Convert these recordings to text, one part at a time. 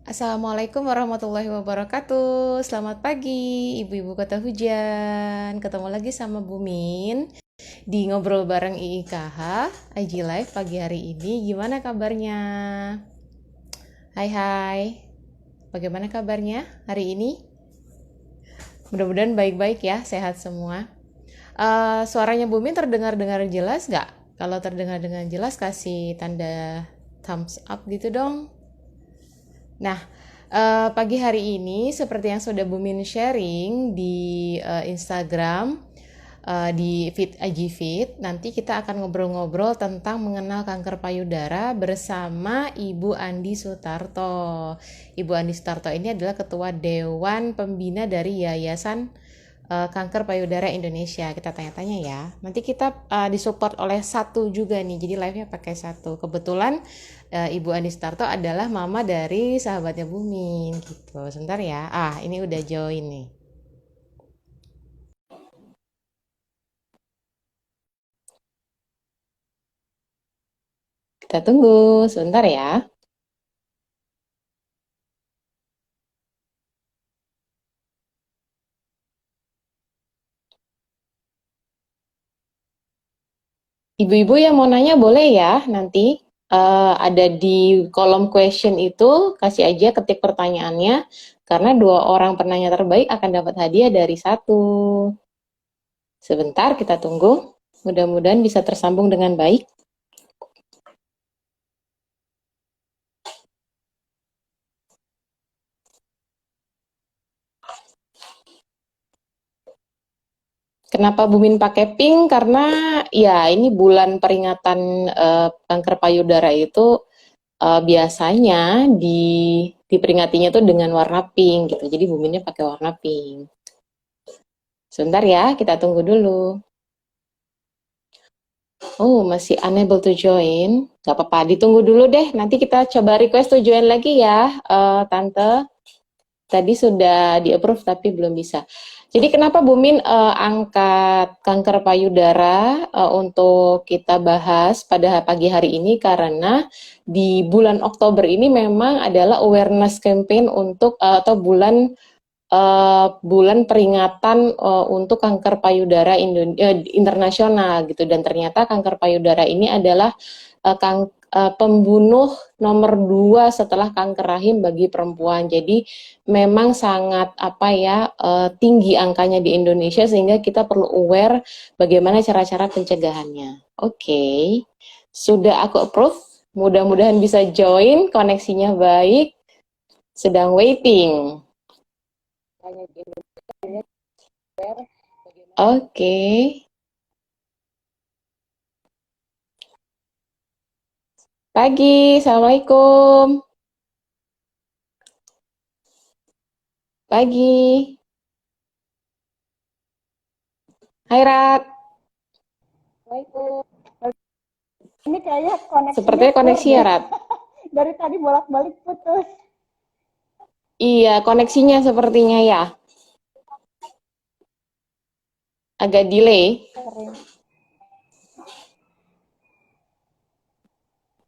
Assalamualaikum warahmatullahi wabarakatuh. Selamat pagi, ibu-ibu kota hujan. Ketemu lagi sama Bu Min di ngobrol bareng IIKH IG Live pagi hari ini. Gimana kabarnya? Hai hai. Bagaimana kabarnya hari ini? Mudah-mudahan baik-baik ya, sehat semua. Suaranya Bu Min terdengar-dengar jelas nggak? Kalau terdengar dengan jelas kasih tanda thumbs up gitu dong. Nah, pagi hari ini seperti yang sudah Bumin sharing di Instagram, di feed IG feed, nanti kita akan ngobrol-ngobrol tentang mengenal kanker payudara bersama Ibu Andi Sutarto. Ibu Andi Sutarto ini adalah Ketua Dewan Pembina dari Yayasan Kanker Payudara Indonesia. Kita tanya-tanya ya. Nanti kita disupport oleh satu juga nih. Jadi live-nya pakai satu. Kebetulan Ibu Andi Sutarto adalah mama dari sahabatnya Bumin gitu. Sebentar ya. Ini udah join nih. Kita tunggu sebentar ya. Ibu-ibu yang mau nanya boleh ya nanti. Ada di kolom question itu, kasih aja ketik pertanyaannya. Karena dua orang penanya terbaik akan dapat hadiah dari satu. Sebentar kita tunggu. Mudah-mudahan bisa tersambung dengan baik. Kenapa Bumin pakai pink? Karena ya ini bulan peringatan kanker payudara itu biasanya diperingatinya tuh dengan warna pink gitu. Jadi Buminnya pakai warna pink. Sebentar ya, kita tunggu dulu. Oh, masih unable to join. Gak apa-apa, ditunggu dulu deh. Nanti kita coba request to join lagi ya, Tante. Tadi sudah di-approve tapi belum bisa. Jadi kenapa Bumin angkat kanker payudara untuk kita bahas pada pagi hari ini? Karena di bulan Oktober ini memang adalah awareness campaign untuk atau bulan peringatan untuk kanker payudara internasional gitu, dan ternyata kanker payudara ini adalah pembunuh nomor 2 setelah kanker rahim bagi perempuan. Jadi memang sangat tinggi angkanya di Indonesia, sehingga kita perlu aware bagaimana cara-cara pencegahannya. Oke. Sudah aku approve. Mudah-mudahan bisa join, koneksinya baik. Sedang waiting. Oke. Pagi, Assalamualaikum. Pagi. Hai Rat. Assalamualaikum. Ini kayaknya koneksinya Sepertinya poor koneksi ya deh. Rat. Dari tadi bolak-balik putus. Iya, koneksinya sepertinya ya. Agak delay. Sering.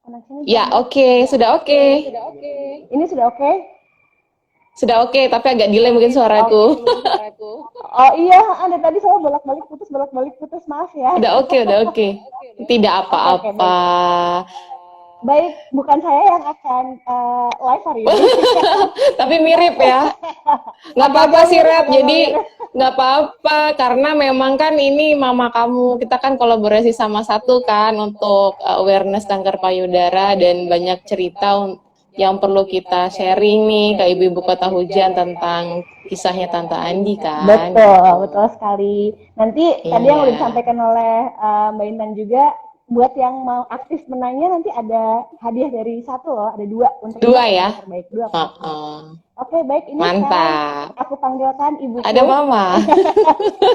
Koneksinya Ya, jelek. oke. Sudah oke. Ini sudah oke? Sudah oke, tapi agak delay mungkin suaraku. Oh iya, ada tadi saya bolak-balik putus. Maaf ya. Udah oke, udah oke. Tidak Oke, oke, apa-apa. baik. Baik, bukan saya yang akan live hari ini. Tapi mirip ya. Nggak apa-apa Agak-agak sih mirip, Red, agak-agak jadi mirip. nggak apa-apa karena memang kan ini mama kamu, kita kan kolaborasi sama satu kan untuk awareness kanker payudara, dan banyak cerita yang perlu kita sharing nih ke ibu-ibu kota hujan tentang kisahnya Tante Andi kan Betul, gitu. betul sekali. Nanti tadi yang Iya, udah disampaikan oleh Mbak Intan juga, buat yang mau aktif menanya nanti ada hadiah dari satu loh, ada dua untuk dua ibu ya. penanya terbaik, dua penanya. Heeh. Oke, baik. Ini sekarang Mantap. aku panggilkan Ada ibuku mama.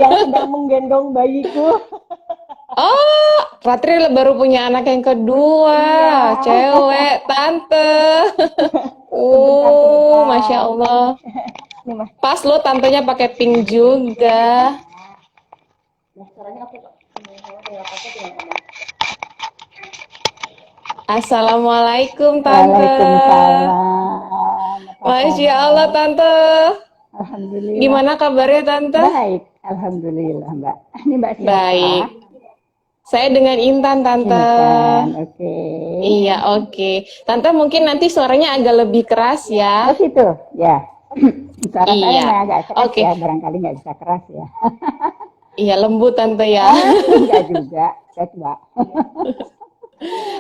yang sedang menggendong bayiku. Oh, Ratri baru punya anak yang kedua, Iya, cewek, tante. sebentar, Masya sebentar. Allah. Nih mas, Pas lo tantenya pakai pink juga. nah, caranya aku tinggal pakai tinggal ngomong. Assalamualaikum tante. Waalaikumsalam. Apa Masya Allah, kabar? Tante. Alhamdulillah. Gimana kabarnya, Tante? Baik, Alhamdulillah, Mbak. Ini Mbak siapa? Baik. Saya dengan Intan, Tante. Intan, oke. Iya, oke. Tante mungkin nanti suaranya agak lebih keras Oh ya. situ, ya. Suara saya Iya. memang agak keras Oke. ya, barangkali nggak bisa keras ya. Iya, lembut Tante ya. Nggak juga, coba.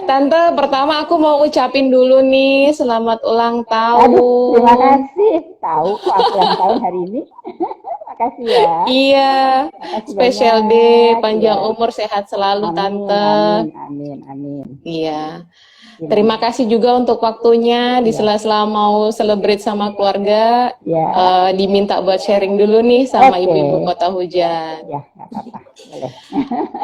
Tante, pertama aku mau ucapin dulu nih selamat ulang Aduh, terima tahun. kasih. Tahu kok aku ulang tahun hari ini. Makasih ya. Iya, Makasih spesial day, banyak panjang ya. umur, sehat selalu Amin, Tante. amin, amin, amin. Iya. Terima Gimana? kasih juga untuk waktunya di Ya, sela-sela mau celebrate sama keluarga. ya. Diminta buat sharing dulu nih sama Oke. ibu-ibu kota hujan. Ya, nggak apa-apa. Boleh.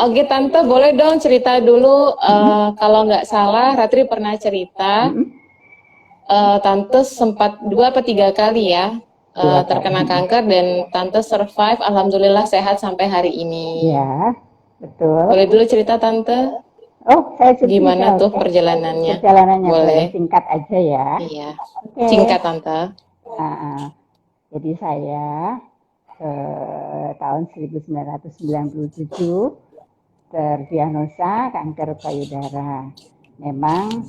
Oke Tante, boleh dong cerita dulu. Mm-mm. Kalau nggak salah, Ratri pernah cerita, Mm-mm. Tante sempat 2 atau 3 kali ya Dua kali. terkena Mm-mm. kanker dan Tante survive. Alhamdulillah sehat sampai hari ini. Ya, betul. Boleh dulu cerita Tante, Oh, saya gimana cerita, tuh oke. perjalanannya? Perjalanannya Boleh. boleh singkat aja ya. Iya. Oke. Singkat Tante. Ah, jadi saya tahun 1997 terdiagnosa kanker payudara. Memang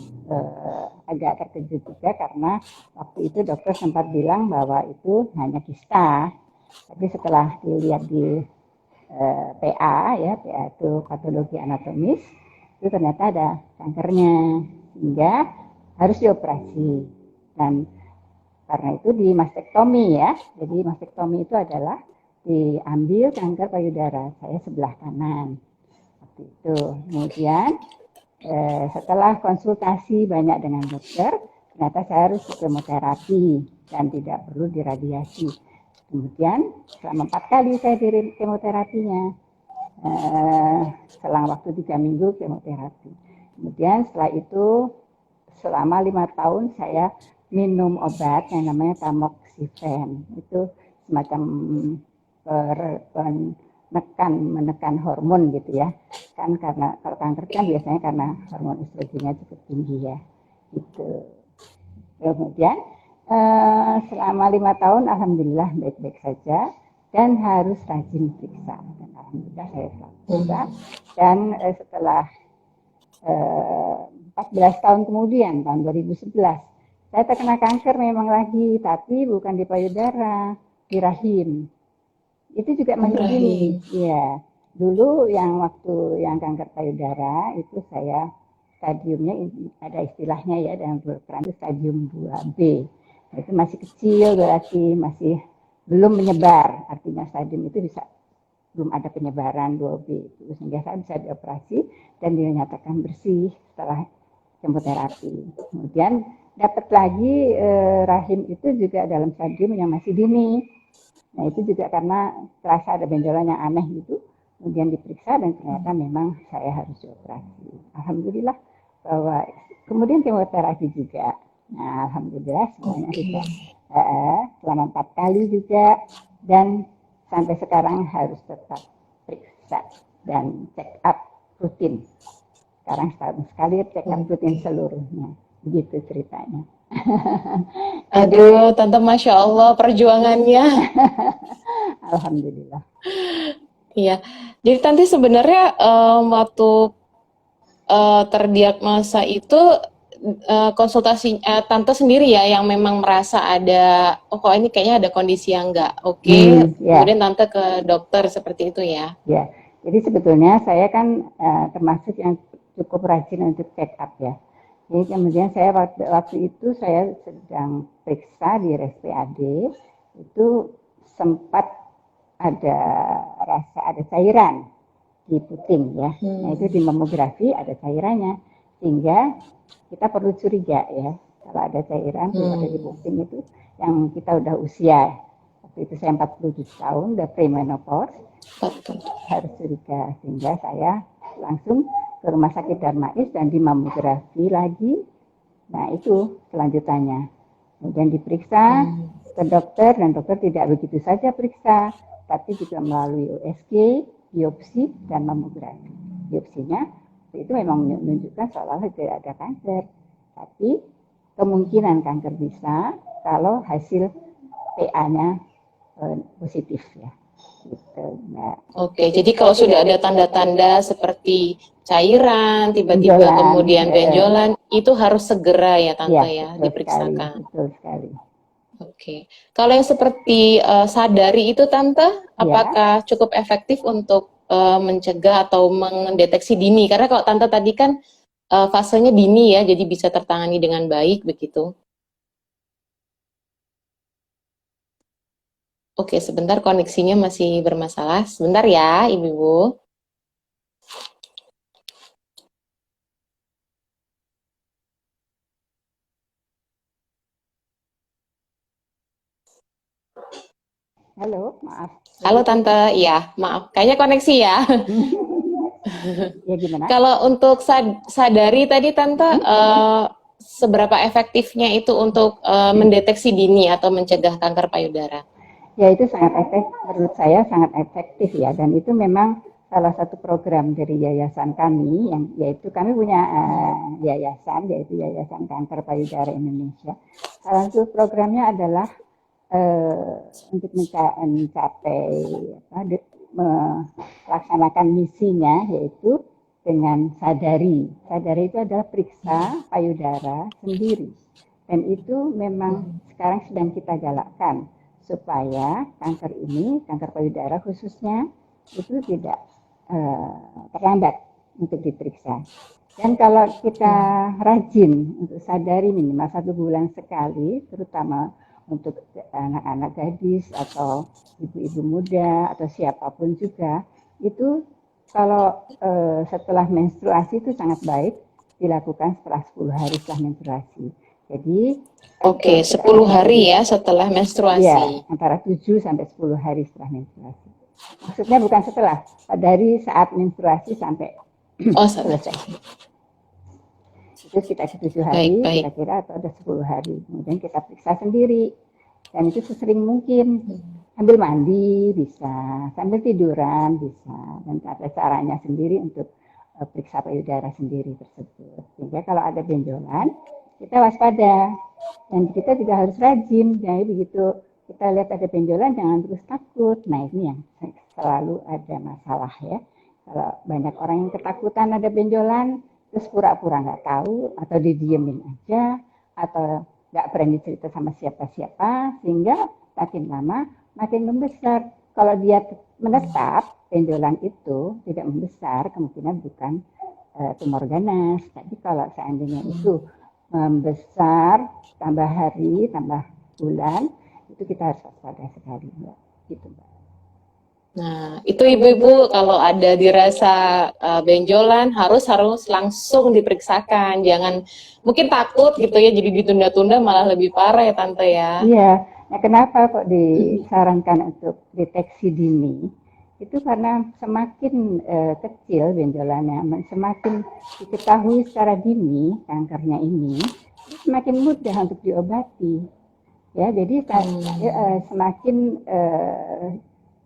agak terkejut juga karena waktu itu dokter sempat bilang bahwa itu hanya kista. Tapi setelah dilihat di PA ya, PA itu patologi anatomis, itu ternyata ada kankernya sehingga harus dioperasi. Dan karena itu di mastektomi ya. Jadi mastektomi itu adalah diambil kanker payudara saya sebelah kanan. Waktu itu. Kemudian setelah konsultasi banyak dengan dokter, ternyata saya harus kemoterapi dan tidak perlu diradiasi. Kemudian selama 4 kali saya di kemoterapinya, selang waktu 3 minggu kemoterapi. Kemudian setelah itu selama 5 tahun saya minum obat yang namanya tamoxifen. Itu semacam menekan hormon gitu ya. Kan karena kalau kanker kan biasanya karena hormon estrogennya cukup tinggi ya. Gitu. Kemudian selama 5 tahun alhamdulillah baik-baik saja dan harus rajin periksa. Dan alhamdulillah saya selalu periksa. Dan setelah 14 tahun kemudian, tahun 2011, saya terkena kanker memang lagi, tapi bukan di payudara, di rahim. Itu juga masih gini, Rahim. ya. Dulu yang waktu yang kanker payudara itu saya stadiumnya ada istilahnya ya dalam kedokteran itu stadium 2B. Itu masih kecil berarti masih belum menyebar. Artinya stadium itu bisa belum ada penyebaran 2B itu sehingga saya bisa dioperasi dan dinyatakan bersih setelah kemoterapi. Kemudian dapat lagi rahim itu juga dalam stadium yang masih dini. Nah itu juga karena terasa ada benjolan yang aneh gitu. Kemudian diperiksa dan ternyata memang saya harus dioperasi. Alhamdulillah bahwa kemudian kemoterapi juga. Nah alhamdulillah semuanya Oke. sudah selama 4 kali juga dan sampai sekarang harus tetap periksa dan check up rutin. Sekarang setahun sekali check up rutin Oke. seluruhnya. Begitu ceritanya. Aduh, Tante Masya Allah perjuangannya. Alhamdulillah. Iya. Jadi Tante sebenarnya waktu terdiagnosa itu konsultasi Tante sendiri ya yang memang merasa ada, oh kok ini kayaknya ada kondisi yang nggak oke, Ya, kemudian Tante ke dokter seperti itu ya. ya. Jadi sebetulnya saya kan termasuk yang cukup rajin untuk check up ya. Jadi kemudian saya waktu itu saya sedang periksa di RSPAD itu sempat ada rasa ada cairan di puting ya. Nah itu di mamografi ada cairannya sehingga kita perlu curiga ya kalau ada cairan ada di puting itu yang kita udah usia. Waktu itu saya 47 tahun udah premenopause Betul. harus curiga sehingga saya langsung ke rumah sakit Darmais dan di mamografi lagi. Nah itu selanjutannya. Kemudian diperiksa ke dokter dan dokter tidak begitu saja periksa, tapi juga melalui USG, biopsi dan mamografi. Biopsinya itu memang menunjukkan seolah-olah tidak ada kanker, tapi kemungkinan kanker bisa kalau hasil PA-nya positif ya. Gitu, Mbak. Oke, jadi kalau sudah ada tanda-tanda seperti cairan, tiba-tiba Benjolan, kemudian benjolan, itu harus segera ya ya Tante ya, betul sekali, diperiksakan. betul sekali. Oke, kalau yang seperti sadari itu Tante, Ya, apakah cukup efektif untuk mencegah atau mendeteksi dini? Karena kalau Tante tadi kan fasenya dini ya, jadi bisa tertangani dengan baik begitu. Oke, sebentar koneksinya masih bermasalah. Sebentar ya, Ibu-ibu. halo, maaf. Halo Tante, iya, maaf. Kayaknya koneksi ya. Ya gimana? Kalau untuk sadari tadi Tante, seberapa efektifnya itu untuk mendeteksi dini atau mencegah kanker payudara? Ya itu sangat efektif, menurut saya sangat efektif ya, dan itu memang salah satu program dari yayasan kami, yang yaitu kami punya yayasan, yaitu Yayasan Kanker Payudara Indonesia. Salah satu programnya adalah untuk mencapai melaksanakan misinya, yaitu dengan sadari. Sadari itu adalah periksa payudara sendiri, dan itu memang sekarang sedang kita galakkan supaya kanker ini, kanker payudara khususnya, itu tidak terlambat untuk diperiksa. Dan kalau kita rajin untuk sadari minimal 1 bulan sekali, terutama untuk anak-anak gadis atau ibu-ibu muda atau siapapun juga, itu kalau setelah menstruasi itu sangat baik dilakukan setelah 10 hari setelah menstruasi. Jadi Oke, 10 hari ya setelah menstruasi. ya, antara 7 sampai 10 hari setelah menstruasi. Maksudnya bukan setelah, dari saat menstruasi sampai Oh, salah. selesai. Itu sekitar 7 Baik, hari baik. kira-kira atau ada 10 hari. Kemudian kita periksa sendiri. Dan itu sesering mungkin. Sambil mandi bisa, sambil tiduran bisa. Dan ada caranya sendiri untuk periksa payudara sendiri tersebut. Sehingga kalau ada benjolan, kita waspada. Dan kita juga harus rajin. Jadi begitu kita lihat ada benjolan, jangan terus takut. Nah ini yang selalu ada masalah ya. Kalau banyak orang yang ketakutan ada benjolan, terus pura-pura nggak tahu, atau didiemin aja, atau nggak berani cerita sama siapa-siapa, sehingga makin lama makin membesar. Kalau dia menetap, benjolan itu tidak membesar, kemungkinan bukan tumor ganas. Tapi kalau seandainya itu membesar, tambah hari, tambah bulan, itu kita harus waspada sekali, Mbak. Gitu, Mbak. Nah, itu ibu-ibu kalau ada dirasa benjolan harus langsung diperiksakan. Jangan mungkin takut gitu ya, jadi ditunda-tunda malah lebih parah ya Tante ya. Iya, nah kenapa kok disarankan untuk deteksi dini? Itu karena semakin kecil benjolannya, semakin diketahui secara dini kankernya ini, semakin mudah untuk diobati. Ya, jadi semakin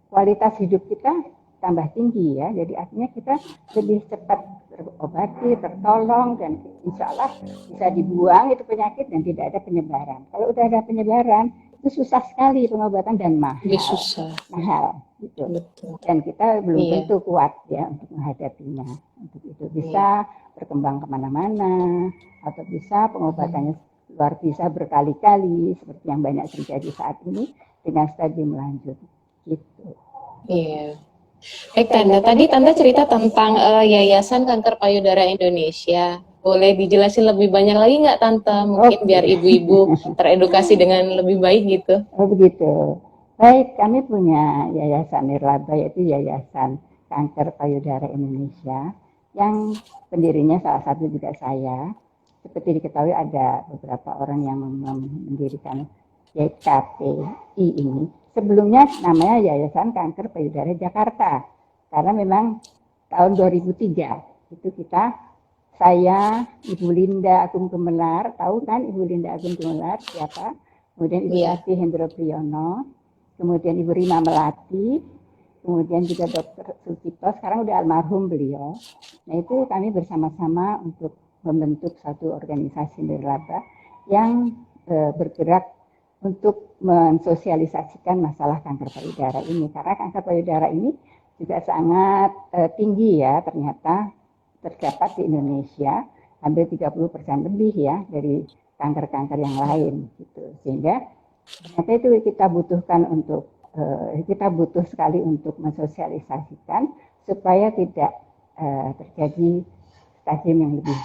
kualitas hidup kita tambah tinggi ya. Jadi artinya kita lebih cepat terobati, tertolong, dan insya Allah bisa dibuang itu penyakit dan tidak ada penyebaran. Kalau udah ada penyebaran, itu susah sekali pengobatan dan Lebih mahal. susah. Mahal gitu. Betul. Dan kita belum Iya. tentu kuat ya untuk menghadapinya. Untuk itu Iya. bisa berkembang kemana-mana, atau bisa pengobatannya luar biasa berkali-kali seperti yang banyak terjadi saat ini dengan stadium lanjut gitu. Iya. Baik Tante, tadi Tante cerita tentang Yayasan Kanker Payudara Indonesia. Boleh dijelasin lebih banyak lagi nggak Tante? Mungkin biar ibu-ibu teredukasi dengan lebih baik gitu. Oh begitu. Baik, kami punya Yayasan Nirlaba, yaitu Yayasan Kanker Payudara Indonesia, yang pendirinya salah satu juga saya. Seperti diketahui ada beberapa orang yang mendirikan YKPI ini. Sebelumnya namanya Yayasan Kanker Payudara Jakarta, karena memang tahun 2003 itu saya, Ibu Linda Agung Gemelar, tahu kan Ibu Linda Agung Gemelar siapa? Kemudian Ibu Tati Hendro Priyono, kemudian Ibu Rima Melati, kemudian juga Dr. Sukito, sekarang udah almarhum beliau. Nah itu kami bersama-sama untuk membentuk satu organisasi nirlaba yang bergerak untuk mensosialisasikan masalah kanker payudara ini, karena kanker payudara ini juga sangat tinggi ya, ternyata terdapat di Indonesia hampir 30% lebih ya dari kanker-kanker yang lain gitu. Sehingga ternyata itu kita butuh sekali untuk mensosialisasikan supaya tidak terjadi stadium yang lebih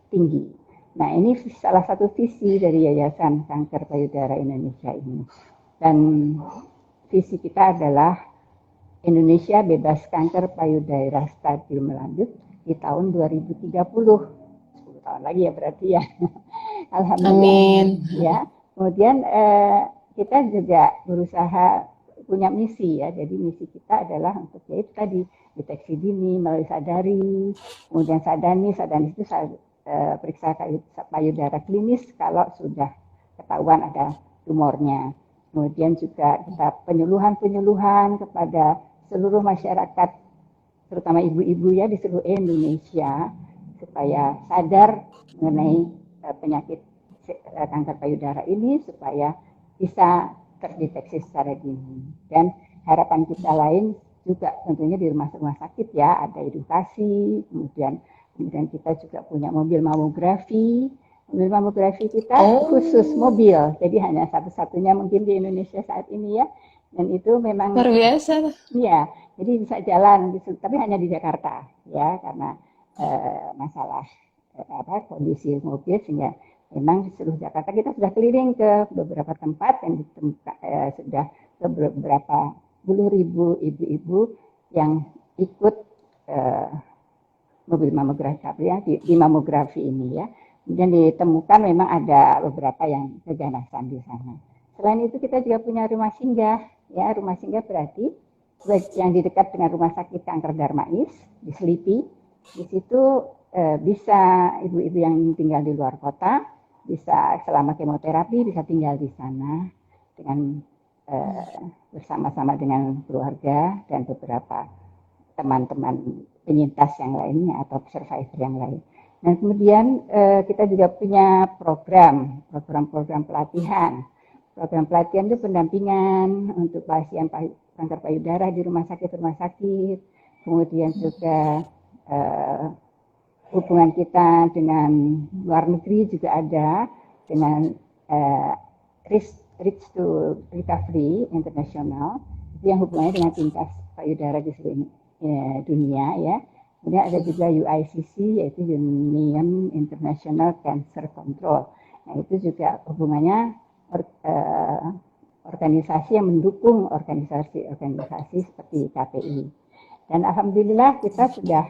tinggi. Nah, ini salah satu visi dari Yayasan Kanker Payudara Indonesia ini. Dan visi kita adalah Indonesia bebas kanker payudara stadium lanjut di tahun 2030. 10 tahun lagi ya berarti ya. Alhamdulillah. Amin. Ya. Kemudian kita juga berusaha punya misi ya. Jadi misi kita adalah untuk yaitu tadi deteksi dini melalui sadari, kemudian sadani itu periksa payudara klinis kalau sudah ketahuan ada tumornya. Kemudian juga kita penyuluhan kepada seluruh masyarakat, terutama ibu-ibu ya di seluruh Indonesia, supaya sadar mengenai penyakit kanker payudara ini, supaya bisa terdeteksi secara dini. Dan harapan kita lain juga tentunya di rumah sakit ya, ada edukasi, kemudian kita juga punya mobil mamografi. Mobil mamografi kita khusus mobil, jadi hanya satu-satunya mungkin di Indonesia saat ini ya. Dan itu memang Luar biasa. Iya, jadi bisa jalan, tapi hanya di Jakarta ya, karena masalah kondisi mobil, sehingga memang di seluruh Jakarta kita sudah keliling ke beberapa tempat dan sudah ke beberapa puluh ribu ibu-ibu yang ikut mobil mamografi ya, di mamografi ini ya. Kemudian ditemukan memang ada beberapa yang keganasan di sana. Selain itu kita juga punya rumah singgah ya. Rumah singgah berarti yang di dekat dengan rumah sakit kanker Darmais di Selipi. Di situ bisa ibu-ibu yang tinggal di luar kota bisa selama kemoterapi bisa tinggal di sana dengan bersama-sama dengan keluarga dan beberapa teman-teman penyintas yang lainnya atau survivor yang lain. Dan kemudian kita juga punya program pelatihan. Program pelatihan itu pendampingan untuk pasien kanker payudara di rumah sakit. Kemudian juga hubungan kita dengan luar negeri juga ada dengan Reach to Recovery International, itu yang hubungannya dengan pintas payudara di seluruh dunia ya. Kemudian ada juga UICC, yaitu Union International Cancer Control. Nah, itu juga hubungannya organisasi yang mendukung organisasi seperti KPI. Dan alhamdulillah kita sudah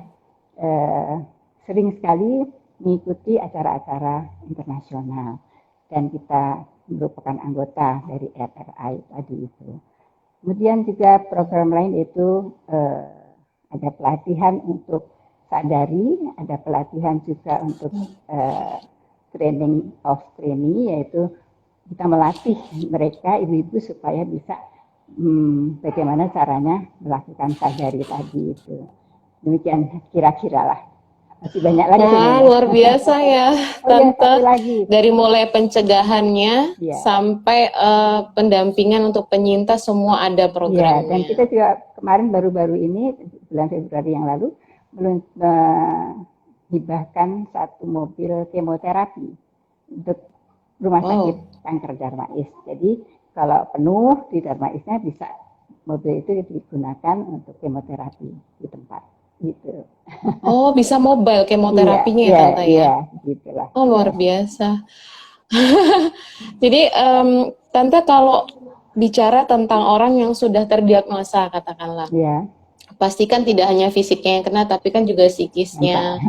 sering sekali mengikuti acara-acara internasional dan kita merupakan anggota dari RRI tadi itu. Kemudian juga program lain itu ada pelatihan untuk sadari, ada pelatihan juga untuk training of trainee, yaitu kita melatih mereka ibu-ibu supaya bisa bagaimana caranya melakukan sadari tadi itu. Demikian kira-kira lah. Masih banyak lagi. Wah, luar biasa ya, Tante. Lagi. Dari mulai pencegahannya sampai pendampingan untuk penyintas, semua ada programnya. Dan kita juga kemarin baru-baru ini, bulan Februari yang lalu, menghibahkan satu mobil kemoterapi untuk rumah sakit kanker Darmais. Jadi kalau penuh di Darmaisnya bisa mobil itu digunakan untuk kemoterapi di tempat. Gitu. Oh, bisa mobile kemoterapinya ya, Tante ya? Iya, gitulah. Oh, luar biasa. Jadi, Tante kalau bicara tentang orang yang sudah terdiagnosa, katakanlah, pastikan tidak hanya fisiknya yang kena, tapi kan juga psikisnya,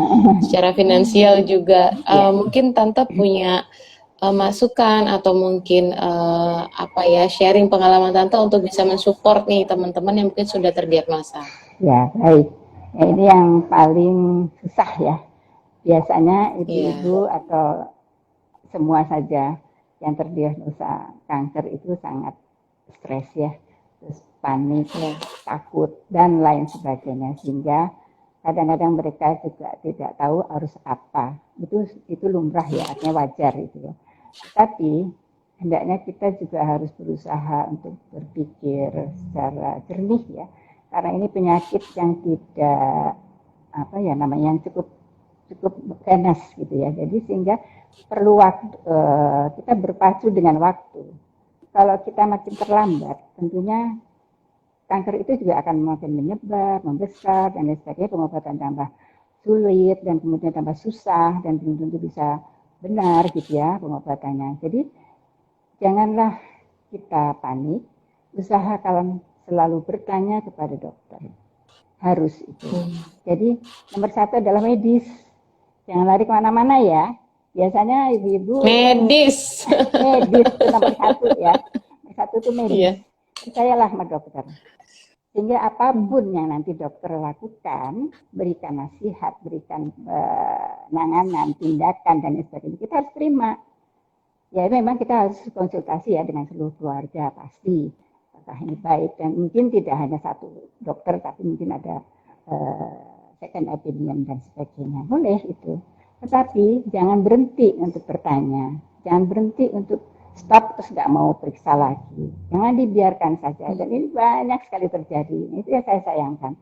secara finansial juga. Mungkin Tante punya masukan atau mungkin sharing pengalaman Tante untuk bisa mensupport nih teman-teman yang mungkin sudah terdiagnosa. Ya, baik. Ya, ini yang paling susah ya. Biasanya ibu-ibu atau semua saja yang terdiagnosa kanker itu sangat stres ya, terus panik, takut dan lain sebagainya, sehingga kadang-kadang mereka juga tidak tahu harus apa. Itu lumrah ya, artinya wajar itu ya. Tapi hendaknya kita juga harus berusaha untuk berpikir secara jernih ya, karena ini penyakit yang tidak apa ya namanya yang cukup cukup ganas gitu ya. Jadi sehingga perlu waktu, kita berpacu dengan waktu. Kalau kita makin terlambat, tentunya kanker itu juga akan makin menyebar, membesar dan lain sebagainya. Pengobatan tambah sulit dan kemudian tambah susah dan belum tentu bisa benar gitu ya pengobatannya. Jadi janganlah kita panik, usahakan selalu bertanya kepada dokter. Harus itu. Jadi nomor satu adalah medis. Jangan lari kemana-mana ya. Biasanya ibu-ibu Medis. medis itu nomor satu ya. Nomor satu itu medis. Iya. Percayalah sama dokter. Sehingga apapun yang nanti dokter lakukan, berikan nasihat, berikan penanganan, tindakan dan sebagainya, kita harus terima. Ya memang kita harus konsultasi ya dengan seluruh keluarga pasti. Apakah ini baik dan mungkin tidak hanya satu dokter tapi mungkin ada second opinion dan sebagainya. Boleh itu. Tetapi jangan berhenti untuk bertanya. Jangan berhenti untuk stop terus nggak mau periksa lagi. Jangan dibiarkan saja. Dan ini banyak sekali terjadi. Itu yang saya sayangkan.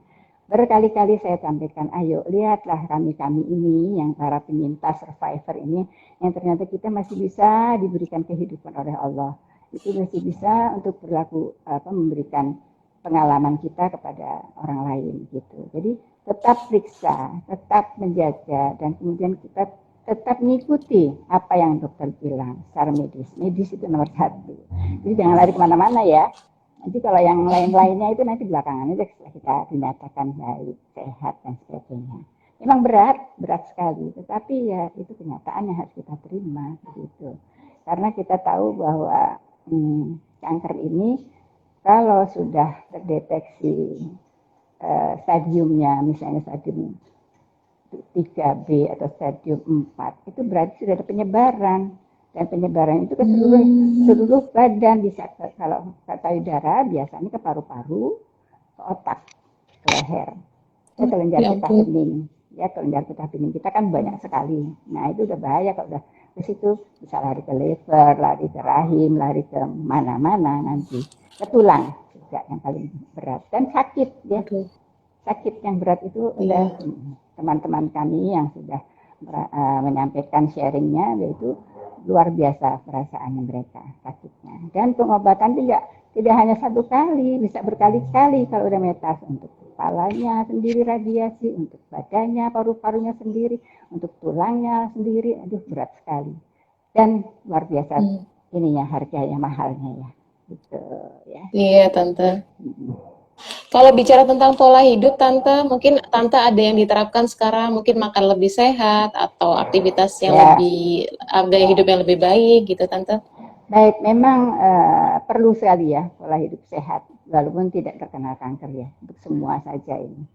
Berkali-kali saya sampaikan, ayo lihatlah kami-kami ini yang para penyintas survivor ini yang ternyata kita masih bisa diberikan kehidupan oleh Allah. Itu masih bisa untuk berlaku memberikan pengalaman kita kepada orang lain gitu. Jadi tetap periksa, tetap menjaga dan kemudian kita tetap mengikuti apa yang dokter bilang secara medis. Medis itu nomor satu. Jadi jangan lari kemana-mana ya. Nanti kalau yang lain-lainnya itu nanti belakangan aja setelah kita dinyatakan baik, sehat dan sebagainya. Memang berat sekali, tetapi ya itu kenyataan yang harus kita terima gitu. Karena kita tahu bahwa kanker ini kalau sudah terdeteksi stadiumnya, misalnya stadium 3B atau stadium 4, itu berarti sudah ada penyebaran. Dan penyebaran itu ke seluruh badan, bisa kalau payudara biasanya ke paru-paru, ke otak, ke leher, ke kelenjar getah bening. Ya kelenjar getah bening kita kan banyak sekali. Nah itu udah bahaya kalau udah ke situ, bisa lari ke liver, lari ke rahim, lari ke mana-mana nanti. Ke tulang juga yang paling berat dan sakit ya. Sakit yang berat itu ada teman-teman kami yang sudah menyampaikan sharingnya, yaitu luar biasa perasaannya mereka sakitnya. Dan pengobatan tidak hanya satu kali, bisa berkali-kali kalau udah metas, untuk kepalanya sendiri radiasi, untuk badannya, paru-parunya sendiri, untuk tulangnya sendiri, aduh berat sekali. Dan luar biasa ininya harganya mahalnya ya. Gitu ya. Iya, Tante. Kalau bicara tentang pola hidup, Tante, mungkin Tante ada yang diterapkan sekarang, mungkin makan lebih sehat atau aktivitas yang lebih, gaya hidup yang lebih baik gitu, Tante. Baik, memang perlu sekali ya pola hidup sehat, walaupun tidak terkena kanker ya, untuk semua saja ini.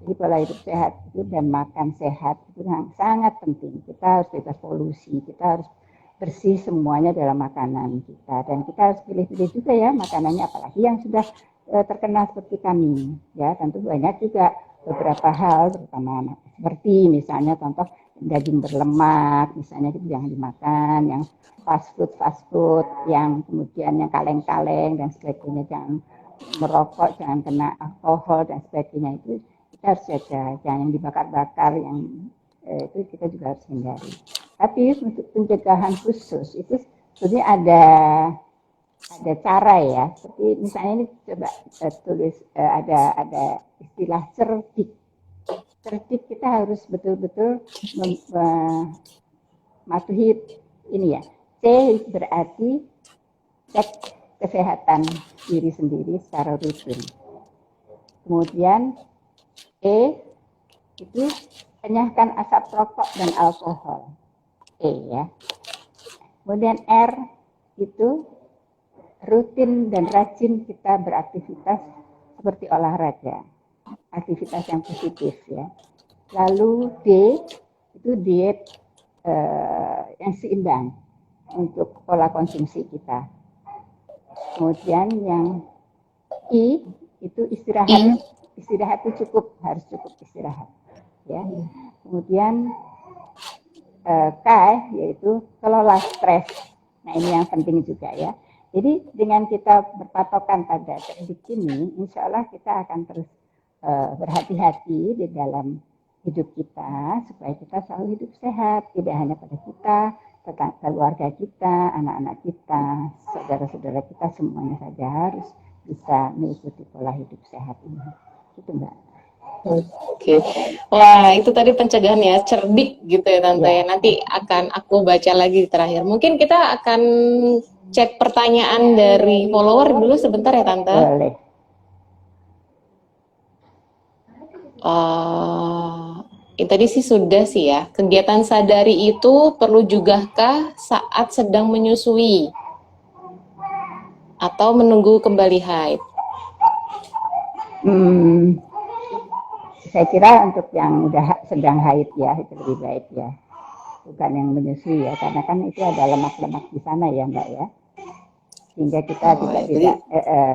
Jadi pola hidup sehat itu dan makan sehat itu sangat penting. Kita harus bebas polusi, kita harus bersih semuanya dalam makanan kita, dan kita harus pilih-pilih juga ya makanannya, apalagi yang sudah terkena seperti kami ya. Tentu banyak juga beberapa hal, terutama seperti misalnya contoh daging berlemak misalnya itu jangan dimakan, yang fast food yang kemudian yang kaleng-kaleng dan sebagainya, jangan merokok, jangan kena alkohol dan sebagainya, itu kita harus jaga. Jangan yang dibakar-bakar, yang itu kita juga harus hindari. Tapi untuk pencegahan khusus itu sebenarnya ada cara ya, seperti misalnya ini coba tulis ada istilah cerdik. Cerdik kita harus betul-betul mematuhi ini ya. C berarti cek kesehatan diri sendiri secara rutin. Kemudian E itu enyahkan asap rokok dan alkohol. E ya. Kemudian R itu rutin dan rajin kita beraktivitas seperti olahraga, aktivitas yang positif ya. Lalu D itu diet yang seimbang untuk pola konsumsi kita. Kemudian yang I itu istirahat itu harus cukup istirahat ya. Kemudian K yaitu kelola stres Nah, ini yang penting juga ya. Jadi dengan kita berpatokan pada cerdik ini, insya Allah kita akan terus berhati-hati di dalam hidup kita supaya kita selalu hidup sehat, tidak hanya pada kita, tentang keluarga kita, anak-anak kita, saudara-saudara kita semuanya saja harus bisa mengikuti pola hidup sehat ini. Itu Mbak. Oke. Wah, itu tadi pencegahan ya, cerdik gitu ya Tante ya. Ya, Nanti akan aku baca lagi di terakhir. Mungkin kita akan cek pertanyaan dari follower dulu sebentar ya Tante. boleh. Ini tadi sih sudah sih ya. Kegiatan sadari itu perlu jugakah saat sedang menyusui atau menunggu kembali haid? Hmm, saya kira untuk yang udah sedang haid ya, itu lebih baik ya. Bukan yang menyusui ya, karena kan itu ada lemak-lemak di sana ya Mbak ya. Sehingga kita Oh, tidak jadi tidak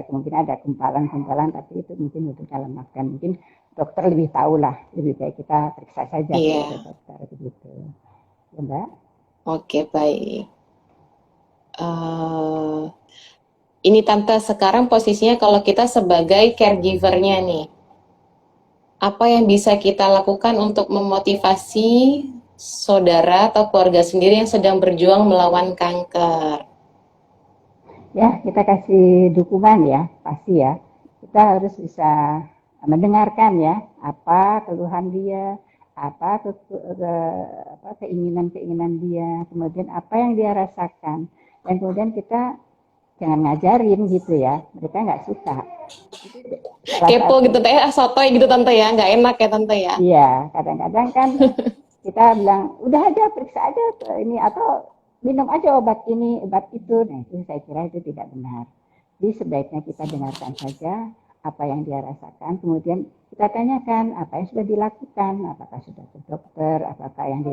kemungkinan ada gumpalan-gumpalan, tapi itu mungkin udah lemak, dan mungkin dokter lebih tahu lah, lebih baik kita periksa saja kepada iya. dokter begitu ya Mbak. Oke, baik. Eh, ini Tante sekarang posisinya kalau kita sebagai caregiver-nya nih, apa yang bisa kita lakukan untuk memotivasi saudara atau keluarga sendiri yang sedang berjuang melawan kanker? Ya, kita kasih dukungan ya, pasti ya. Kita harus bisa mendengarkan ya, apa keluhan dia, apa keinginan-keinginan dia, kemudian apa yang dia rasakan. Dan kemudian kita jangan ngajarin gitu ya, mereka nggak suka. Salah Kepo satu, gitu teh, sotoy gitu Tante ya, nggak enak ya Tante ya. iya, kadang-kadang kan kita bilang udah aja periksa aja ini, atau minum aja obat ini obat itu. Nah, itu saya kira itu tidak benar. Jadi sebaiknya kita dengarkan saja apa yang dia rasakan, kemudian kita tanyakan apa yang sudah dilakukan, apakah sudah ke dokter, apakah yang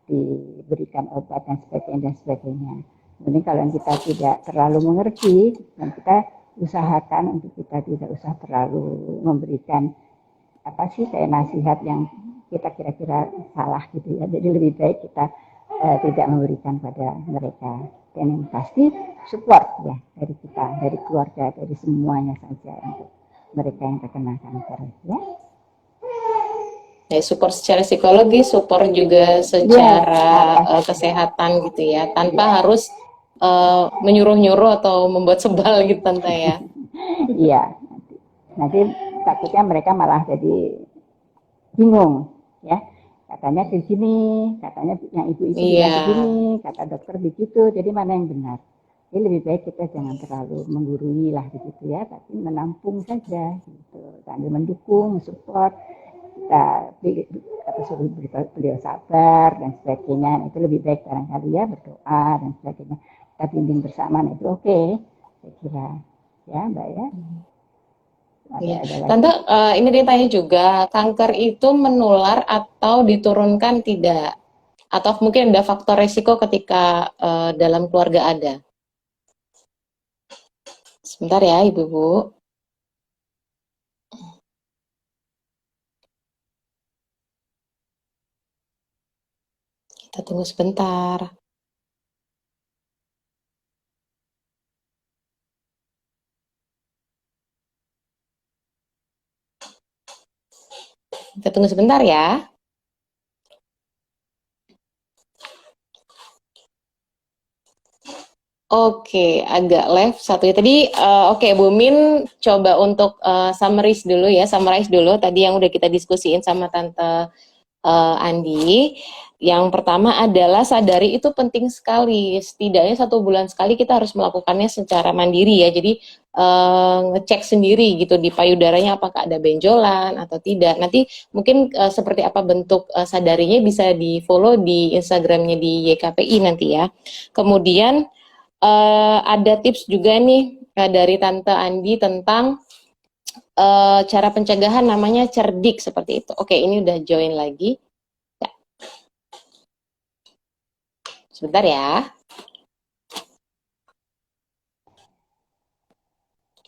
diberikan obat dan sebagainya. Kemudian kalau kita tidak terlalu mengerti, dan kita usahakan untuk kita tidak usah terlalu memberikan apa sih kayak nasihat yang kita kira-kira salah gitu ya. Jadi lebih baik kita tidak memberikan pada mereka. Dan yang pasti support ya dari kita, dari keluarga, dari semuanya saja untuk mereka yang terkena kanker ya. Ya, support secara psikologis, support juga Yes, secara apa saja. kesehatan gitu ya, tanpa Ya, harus menyuruh-nyuruh atau membuat sebal gitu Tante ya. iya. Nanti takutnya mereka malah jadi bingung ya. Katanya begini, katanya yang ibu itu bilang Iya. begini, kata dokter begitu, jadi mana yang benar? Jadi lebih baik kita jangan terlalu menggurui lah begitu ya, tapi menampung saja gitu, sambil mendukung, support, kita kata suruh beliau sabar dan sebagainya. Nah, itu lebih baik barangkali ya, berdoa dan sebagainya. Kita bimbing bersama, nah itu oke, saya kira ya Mbak ya. Iya. Ada Tante, lagi? ini ditanya juga, kanker itu menular atau diturunkan tidak? Atau mungkin ada faktor resiko ketika dalam keluarga ada? Sebentar ya, Ibu-ibu. Kita tunggu sebentar. Kita tunggu sebentar ya. Oke, agak live satu ya. Tadi, oke, Bu Min coba untuk summarize dulu tadi yang udah kita diskusiin sama Tante Andi. Yang pertama adalah sadari itu penting sekali. Setidaknya 1 bulan sekali kita harus melakukannya secara mandiri ya. Jadi ngecek sendiri gitu di payudaranya apakah ada benjolan atau tidak. Nanti mungkin seperti apa bentuk sadarinya bisa di follow di Instagramnya di YKPI nanti ya. Kemudian ada tips juga nih dari Tante Andi tentang cara pencegahan namanya cerdik seperti itu. Oke, ini udah join lagi. Ya, sebentar ya.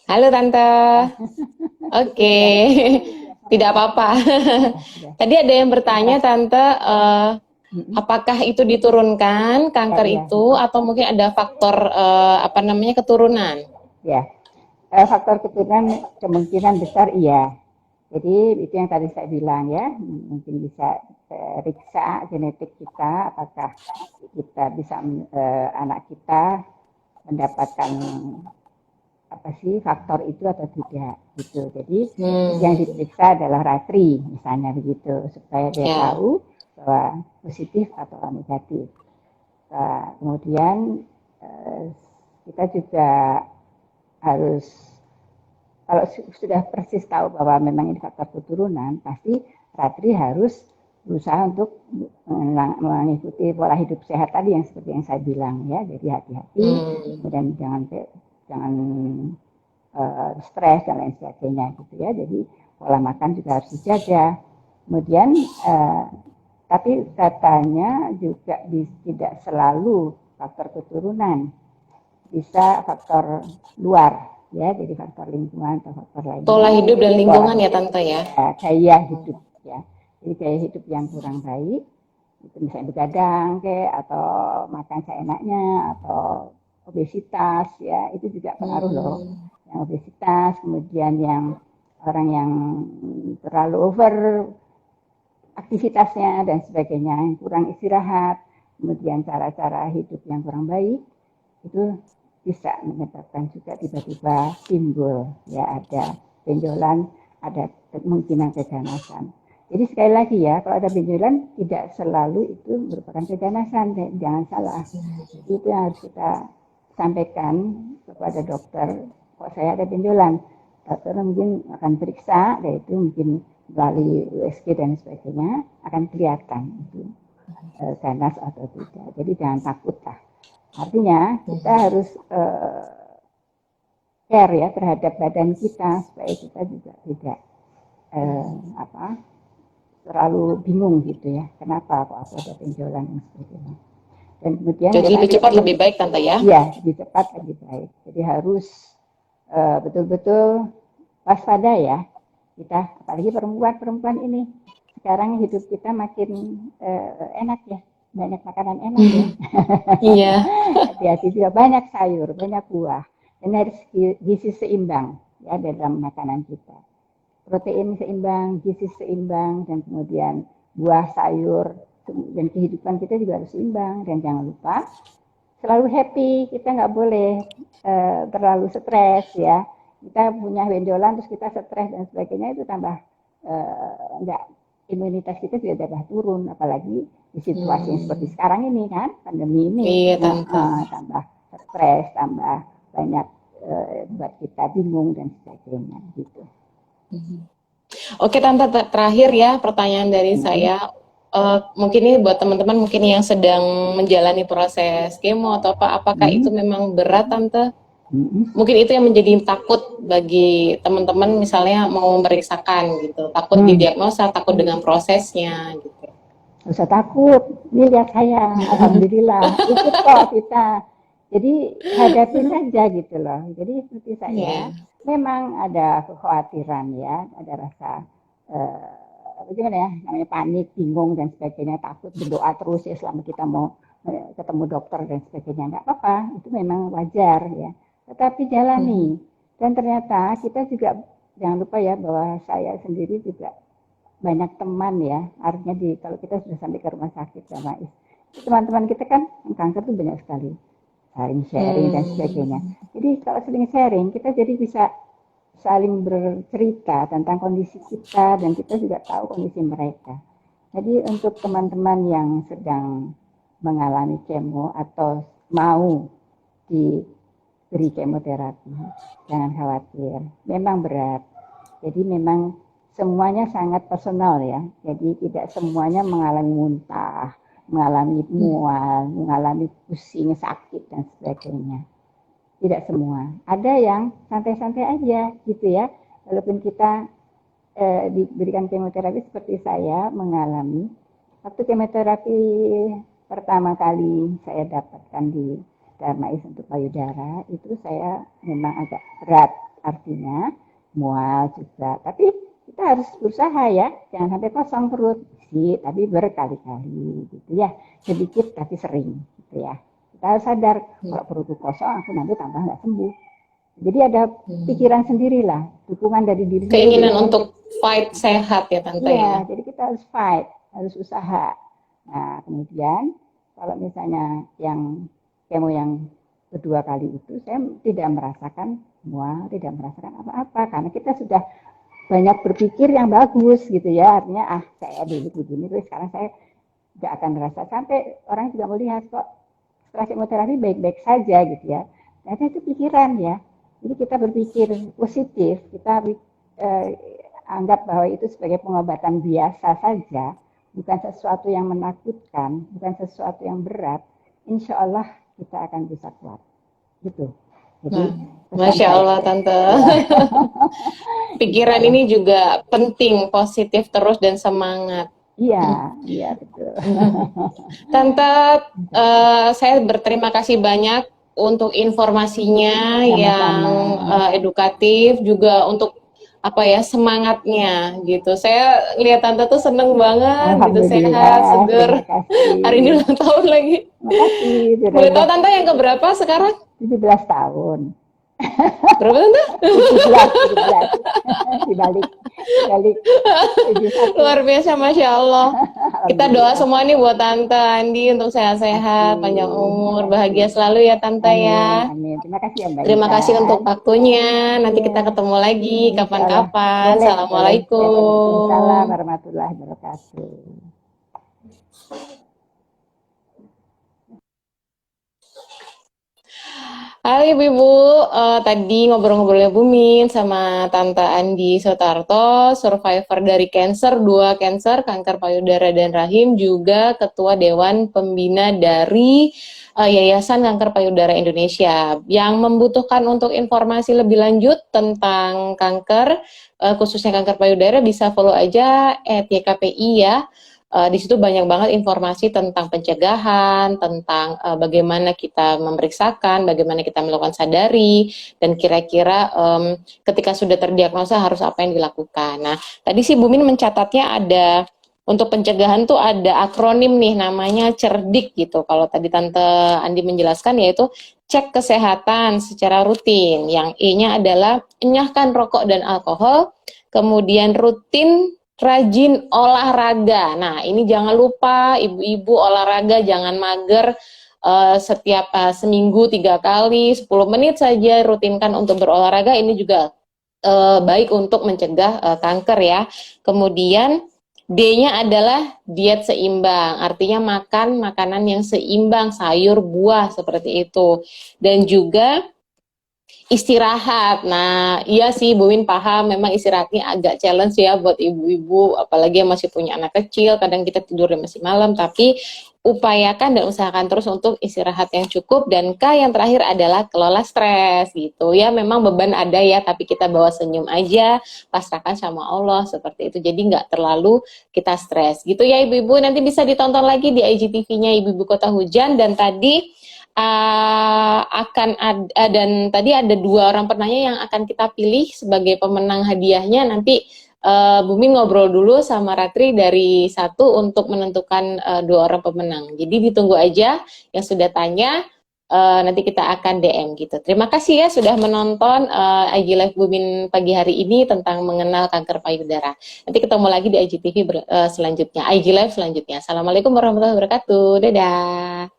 Halo Tante. Oke, Sudah tidak apa-apa. sudah. Tadi ada yang bertanya Terima Tante, Mm-mm. Apakah itu diturunkan Ya, kanker iya. itu atau mungkin ada faktor apa namanya keturunan? Ya, faktor keturunan kemungkinan besar iya. Jadi itu yang tadi saya bilang ya, mungkin bisa periksa genetik kita, apakah kita bisa anak kita mendapatkan apa sih faktor itu atau tidak gitu. Jadi yang Hmm, diperiksa adalah ratri misalnya begitu supaya dia ya. tahu bahwa positif atau negatif. Nah, kemudian kita juga harus kalau sudah persis tahu bahwa memang ini faktor keturunan, pasti ratri harus berusaha untuk mengikuti pola hidup sehat tadi yang seperti yang saya bilang ya. Jadi hati-hati, Hmm. kemudian jangan stres dan lain sebagainya gitu ya. Jadi pola makan juga harus dijaga. Kemudian tapi katanya juga tidak selalu faktor keturunan, bisa faktor luar ya, jadi faktor lingkungan atau faktor Pola lainnya. hidup dan Pola lingkungan ya Tante ya. gaya hidup ya. Jadi gaya hidup yang kurang baik itu misalnya begadang kayak atau makan seenaknya atau obesitas ya, itu juga pengaruh loh. Hmm. Yang obesitas, kemudian yang orang yang terlalu over aktivitasnya dan sebagainya, yang kurang istirahat, kemudian cara-cara hidup yang kurang baik, itu bisa menyebabkan juga tiba-tiba timbul ya ada benjolan, ada kemungkinan keganasan. Jadi sekali lagi ya, kalau ada benjolan tidak selalu itu merupakan keganasan, jangan salah. Jadi itu yang harus kita sampaikan kepada dokter, kok saya ada benjolan. Dokter mungkin akan periksa, yaitu mungkin melalui USG dan sebagainya akan kelihatan itu ganas atau tidak. Jadi jangan takut lah. Artinya kita harus care ya terhadap badan kita supaya kita juga tidak apa terlalu bingung gitu ya. Kenapa kok aku ada benjolan dan sebagainya. Dan kemudian Jadi ya lebih tadi cepat lebih baik Tante ya. ya lebih cepat lebih baik. Jadi harus betul-betul waspada ya kita, apalagi perempuan-perempuan ini sekarang hidup kita makin enak ya, banyak makanan enak ya. Iya. Hati-hati juga, banyak sayur, banyak buah, dan harus gizi seimbang ya dalam makanan kita. Protein seimbang, gizi seimbang, dan kemudian buah, sayur, dan kehidupan kita juga harus seimbang. Dan jangan lupa selalu happy, kita nggak boleh terlalu stres ya. Kita punya benjolan terus kita stres dan sebagainya, itu tambah nggak, imunitas kita juga tambah turun, apalagi di situasi yang seperti Hmm. sekarang ini kan, pandemi ini, Iya Tante. tambah stres, tambah banyak buat kita bingung dan sebagainya gitu. Oke Tante, terakhir ya pertanyaan dari Mm-mm. saya. Mungkin ini buat teman-teman mungkin yang sedang menjalani proses kemo atau apa, apakah itu Mm-mm. memang berat Tante? Mm-mm. Mungkin itu yang menjadi takut bagi teman-teman misalnya mau memeriksakan gitu, takut Hmm. didiagnosa, takut dengan prosesnya gitu. Gak usah takut, ini lihat saya, alhamdulillah, ikut kok kita. Jadi hadapi saja gitu loh. Jadi seperti saya, Iya. memang ada kekhawatiran ya, ada rasa bagaimana ya, namanya panik, bingung dan sebagainya, takut, berdoa terus ya selama kita mau ketemu dokter dan sebagainya. Nggak apa-apa, itu memang wajar ya. Tetapi jalani. Dan ternyata kita juga jangan lupa ya bahwa saya sendiri juga banyak teman ya, artinya kalau kita sudah sampai ke rumah sakit sama teman-teman kita kan kanker tuh banyak sekali, saling sharing dan sebagainya. Hmm. Jadi kalau sering sharing kita jadi bisa saling bercerita tentang kondisi kita dan kita juga tahu kondisi mereka. Jadi untuk teman-teman yang sedang mengalami kemo atau mau diberi kemoterapi, jangan khawatir, memang berat. Jadi memang semuanya sangat personal ya. Jadi tidak semuanya mengalami muntah, mengalami mual, mengalami pusing, sakit dan sebagainya. Tidak semua. Ada yang santai-santai aja gitu ya. Walaupun kita diberikan kemoterapi seperti saya mengalami. Waktu kemoterapi pertama kali saya dapatkan di Darmais untuk payudara, itu saya memang agak berat, artinya mual juga. Tapi kita harus berusaha ya, jangan sampai kosong perut sih, tapi berkali-kali gitu ya, sedikit tapi sering gitu ya. Kita harus sadar kalau perutku kosong aku nanti tambah nggak sembuh. Jadi ada pikiran sendirilah, dukungan dari diri sendiri. Keinginan untuk fight sehat ya Tante ya. Iya, jadi kita harus fight, harus usaha. Nah, kemudian kalau misalnya yang kemo yang kedua kali itu, saya tidak merasakan mual, tidak merasakan apa-apa, karena kita sudah banyak berpikir yang bagus gitu ya. Artinya, saya dulu begini, terus sekarang saya tidak akan merasa. Sampai orang juga melihat kok setelah kemoterapi baik-baik saja gitu ya. Ternyata itu pikiran ya. Jadi kita berpikir positif, kita anggap bahwa itu sebagai pengobatan biasa saja, bukan sesuatu yang menakutkan, bukan sesuatu yang berat, insya Allah kita akan bisa kuat. Gitu. Jadi, Masya Allah Tante. Pikiran ini juga penting, positif terus dan semangat. Iya, iya betul. Tante, saya berterima kasih banyak untuk informasinya yang edukatif, juga untuk apa ya, semangatnya gitu. Saya lihat Tante tuh seneng banget gitu, sehat, seger. Hari ini ulang tahun lagi. Makasih. Boleh tahu Tante yang keberapa sekarang? 17 tahun. Berapa Tante? 17. Dibalik. Luar biasa, Masya Allah. Kita doa semua nih buat Tante Andi untuk sehat-sehat, panjang umur, bahagia selalu ya Tante ya. Amin. Terima kasih ya Mbak. Terima kasih untuk waktunya. Nanti kita ketemu lagi kapan-kapan. Assalamualaikum. Waalaikumsalam warahmatullahi wabarakatuh. Halo Ibu-Ibu, tadi ngobrol-ngobrolnya Bumin sama Tante Andi Sotarto, survivor dari cancer, 2 cancer, kanker payudara dan rahim, juga Ketua Dewan Pembina dari Yayasan Kanker Payudara Indonesia. Yang membutuhkan untuk informasi lebih lanjut tentang kanker, khususnya kanker payudara, bisa follow aja @YKPI ya. Di situ banyak banget informasi tentang pencegahan, tentang bagaimana kita memeriksakan, bagaimana kita melakukan sadari, dan kira-kira ketika sudah terdiagnosa harus apa yang dilakukan. Nah, tadi sih Bumin mencatatnya ada, untuk pencegahan tuh ada akronim nih, namanya CERDIK gitu. Kalau tadi Tante Andi menjelaskan, yaitu cek kesehatan secara rutin. Yang E-nya adalah enyahkan rokok dan alkohol, kemudian rutin rajin olahraga. Nah, ini jangan lupa ibu-ibu olahraga, jangan mager. Setiap seminggu 3 kali, 10 menit saja rutinkan untuk berolahraga. Ini juga baik untuk mencegah kanker ya. Kemudian D-nya adalah diet seimbang, artinya makan makanan yang seimbang, sayur, buah, seperti itu. Dan juga istirahat. Nah, iya sih Bu Win paham, memang istirahatnya agak challenge ya buat ibu-ibu, apalagi yang masih punya anak kecil, kadang kita tidurnya masih malam, tapi upayakan dan usahakan terus untuk istirahat yang cukup. Dan K yang terakhir adalah kelola stres gitu ya. Memang beban ada ya, tapi kita bawa senyum aja, pasrahkan sama Allah, seperti itu. Jadi nggak terlalu kita stres gitu ya ibu-ibu. Nanti bisa ditonton lagi di IGTV-nya Ibu-Ibu Kota Hujan. Dan tadi akan ada, dan tadi ada 2 orang penanya yang akan kita pilih sebagai pemenang hadiahnya. Nanti Bumi ngobrol dulu sama Ratri dari 1 untuk menentukan 2 orang pemenang. Jadi ditunggu aja yang sudah tanya, nanti kita akan DM gitu. Terima kasih ya sudah menonton IG Live Bumin pagi hari ini tentang mengenal kanker payudara. Nanti ketemu lagi di IGTV selanjutnya, IG Live selanjutnya. Assalamualaikum warahmatullahi wabarakatuh. Dadah.